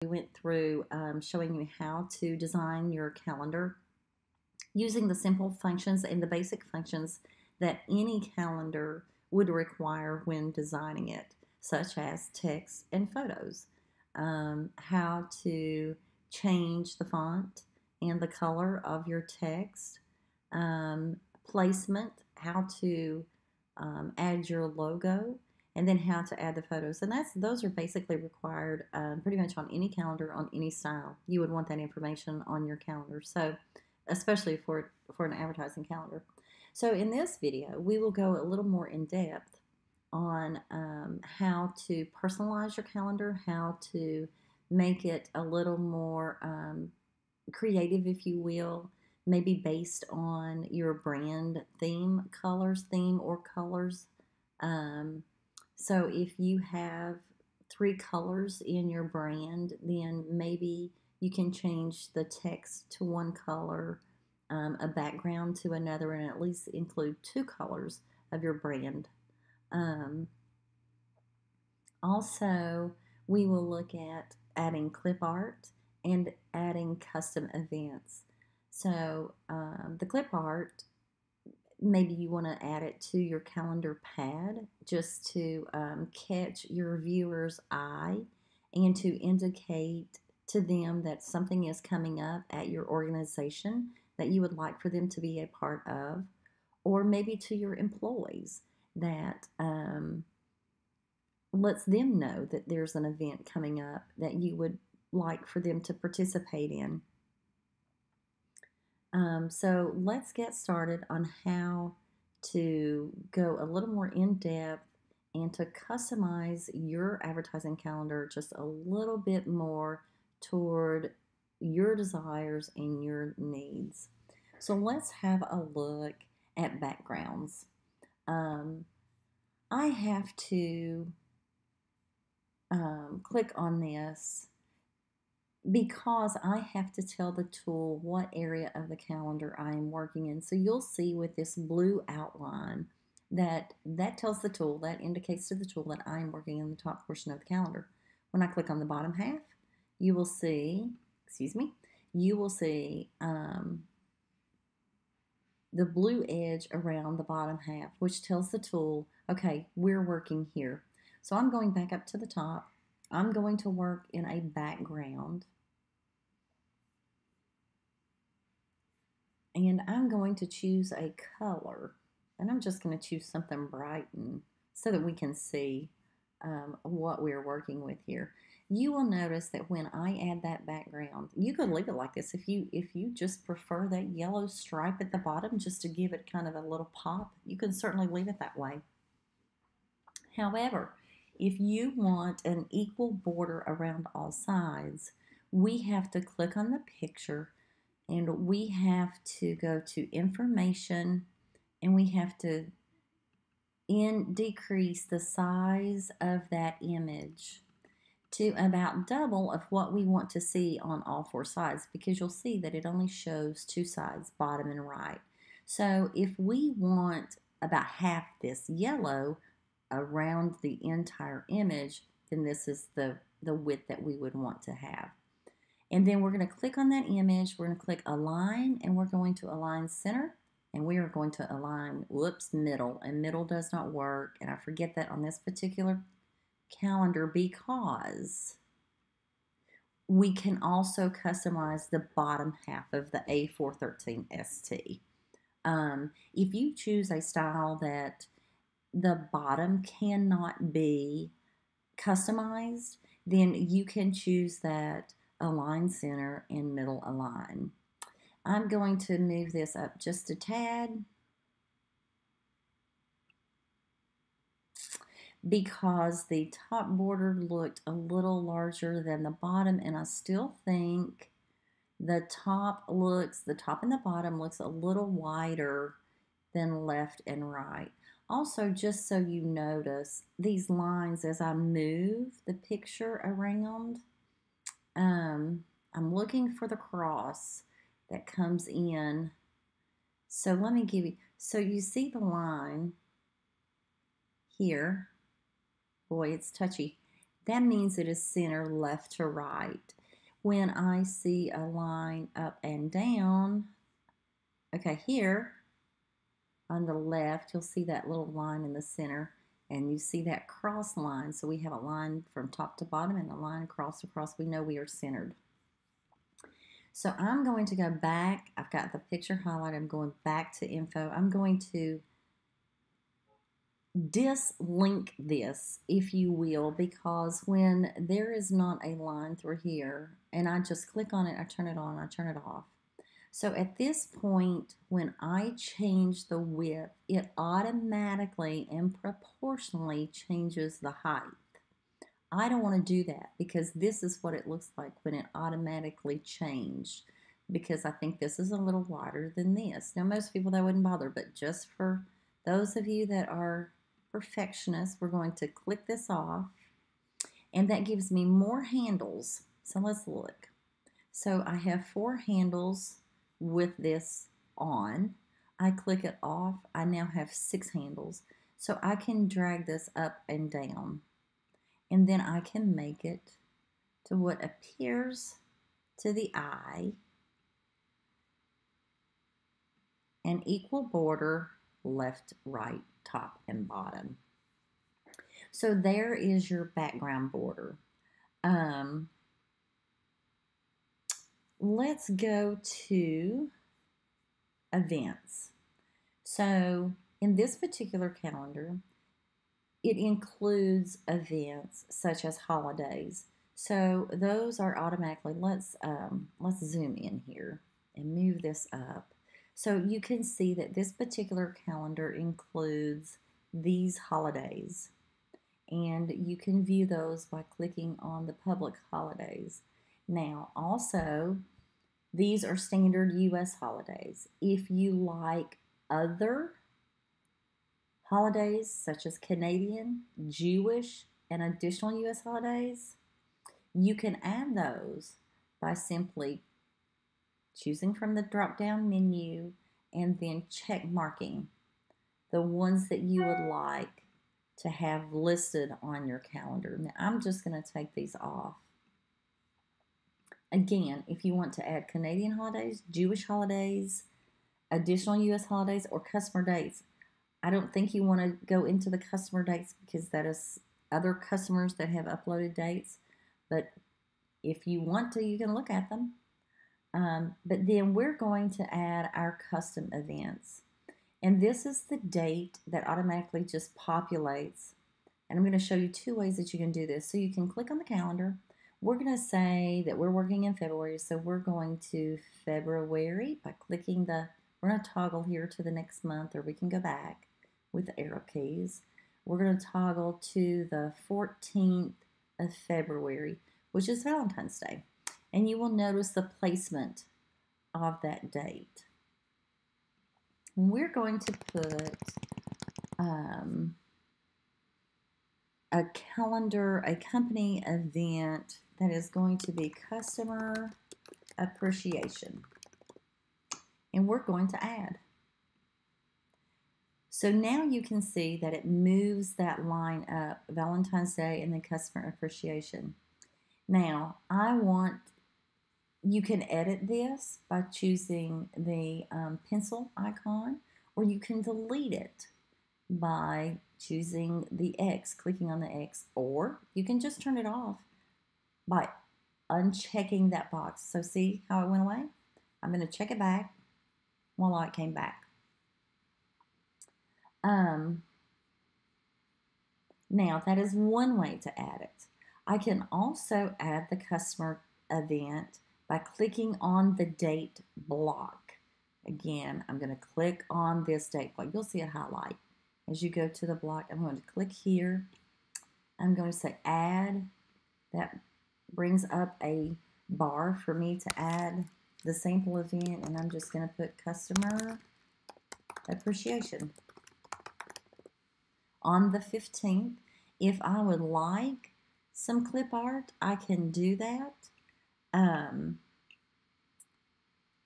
we went through showing you how to design your calendar using the simple functions and the basic functions that any calendar would require when designing it, such as text and photos. How to change the font and the color of your text, placement, how to add your logo, and then how to add the photos. And those are basically required pretty much on any calendar on any style. You would want that information on your calendar. So especially for an advertising calendar. So in this video, we will go a little more in depth on how to personalize your calendar, how to make it a little more creative, if you will, maybe based on your brand theme or colors. So if you have 3 colors in your brand, then maybe you can change the text to one color, a background to another, and at least include 2 colors of your brand. Also, we will look at adding clip art and adding custom events. So the clip art, maybe you want to add it to your calendar pad just to catch your viewer's eye and to indicate to them that something is coming up at your organization that you would like for them to be a part of, or maybe to your employees that lets them know that there's an event coming up that you would like for them to participate in. So let's get started on how to go a little more in depth and to customize your advertising calendar just a little bit more toward your desires and your needs. So let's have a look at backgrounds. I have to click on this because I have to tell the tool what area of the calendar I am working in. So you'll see with this blue outline that tells the tool, that indicates to the tool that I am working in the top portion of the calendar. When I click on the bottom half, you will see, the blue edge around the bottom half, which tells the tool, okay, we're working here. So I'm going back up to the top. I'm going to work in a background. And I'm going to choose a color. And I'm just going to choose something bright so that we can see what we're working with here. You will notice that when I add that background, you could leave it like this. If you just prefer that yellow stripe at the bottom just to give it kind of a little pop, you can certainly leave it that way. However, if you want an equal border around all sides, we have to click on the picture and we have to go to information and we have to decrease the size of that image to about double of what we want to see on all 4 sides, because you'll see that it only shows 2 sides, bottom and right. So if we want about half this yellow around the entire image, then this is the width that we would want to have. And then we're going to click on that image, we're going to click align, and we're going to align center, and we are going to align, middle, and middle does not work, and I forget that on this particular calendar because we can also customize the bottom half of the A413ST. If you choose a style that the bottom cannot be customized, then you can choose that align center and middle align. I'm going to move this up just a tad because the top border looked a little larger than the bottom, and I still think the top and the bottom looks a little wider than left and right. Also, just so you notice, these lines as I move the picture around, I'm looking for the cross that comes in. So let me give you, so you see the line here. Boy, it's touchy. that means it is center left to right. When I see a line up and down, okay, here on the left, you'll see that little line in the center, and you see that cross line. So we have a line from top to bottom and a line across. We know we are centered. So I'm going to go back. I've got the picture highlighted. I'm going back to info. I'm going to dislink this, if you will, because when there is not a line through here and I just click on it, I turn it on, I turn it off. So at this point, when I change the width, it automatically and proportionally changes the height. I don't want to do that because this is what it looks like when it automatically changed, because I think this is a little wider than this. Now, most people that wouldn't bother, but just for those of you that are perfectionists, we're going to click this off, and that gives me more handles. So let's look. So I have 4 handles with this on. I click it off. I now have 6 handles. So I can drag this up and down, and then I can make it to what appears to the eye an equal border, left, right, top, and bottom. So there is your background border. Let's go to events. So in this particular calendar, it includes events such as holidays. So those are automatically, let's zoom in here and move this up. So you can see that this particular calendar includes these holidays, and you can view those by clicking on the public holidays. Now, also, these are standard U.S. holidays. If you like other holidays such as Canadian, Jewish, and additional U.S. holidays, you can add those by simply choosing from the drop-down menu and then check marking the ones that you would like to have listed on your calendar. Now, I'm just going to take these off. Again, if you want to add Canadian holidays, Jewish holidays, additional U.S. holidays, or customer dates, I don't think you want to go into the customer dates because that is other customers that have uploaded dates. But if you want to, you can look at them. But then we're going to add our custom events. And this is the date that automatically just populates. And I'm going to show you 2 ways that you can do this. So you can click on the calendar. We're going to say that we're working in February. So we're going to February by clicking we're going to toggle here to the next month, or we can go back with the arrow keys. We're going to toggle to the 14th of February, which is Valentine's Day. And you will notice the placement of that date. We're going to put a calendar, a company event that is going to be customer appreciation. And we're going to add. So now you can see that it moves that line up, Valentine's Day and then customer appreciation. Now, you can edit this by choosing the pencil icon, or you can delete it by choosing the X, clicking on the X, or you can just turn it off by unchecking that box. So see how it went away? I'm going to check it back. Voila, it came back. Now, that is one way to add it. I can also add the customer event by clicking on the date block. Again, I'm going to click on this date block. You'll see it highlight. As you go to the block, I'm going to click here. I'm going to say add. That brings up a bar for me to add the sample event, and I'm just going to put customer appreciation. On the 15th, if I would like some clip art, I can do that.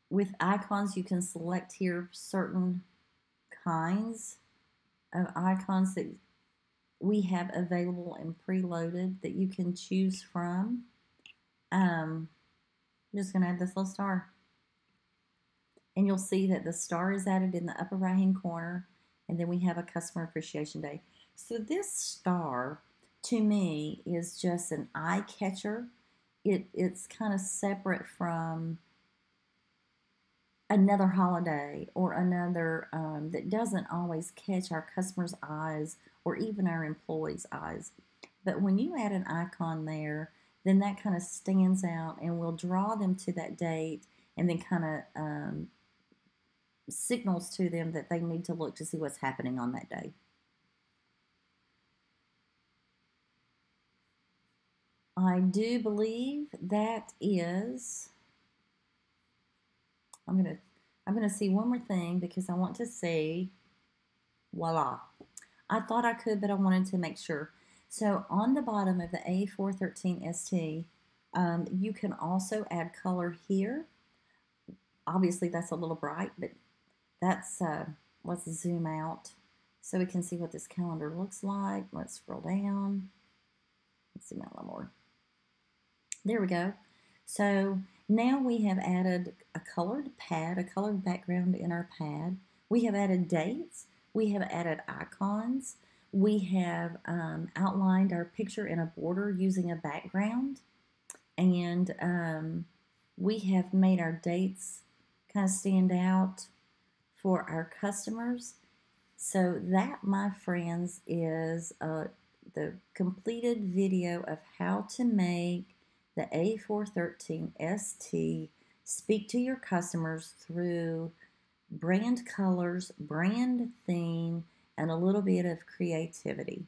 With icons, you can select here certain kinds of icons that we have available and preloaded that you can choose from. I'm just going to add this little star. And you'll see that the star is added in the upper right hand corner, and then we have a Customer Appreciation Day. So this star, to me, is just an eye catcher. It's kind of separate from another holiday or another that doesn't always catch our customers' eyes or even our employees' eyes. But when you add an icon there, then that kind of stands out and will draw them to that date, and then kind of signals to them that they need to look to see what's happening on that day. I do believe that is, I'm gonna see one more thing because I want to see, voila. I thought I could, but I wanted to make sure. So on the bottom of the A413 ST, you can also add color here. Obviously that's a little bright, but that's, let's zoom out so we can see what this calendar looks like. Let's scroll down. Let's zoom out a little more. There we go. So now we have added a colored pad, a colored background in our pad. We have added dates. We have added icons. We have outlined our picture in a border using a background. And we have made our dates kind of stand out for our customers. So that, my friends, is the completed video of how to make the A413 ST speak to your customers through brand colors, brand theme, and a little bit of creativity.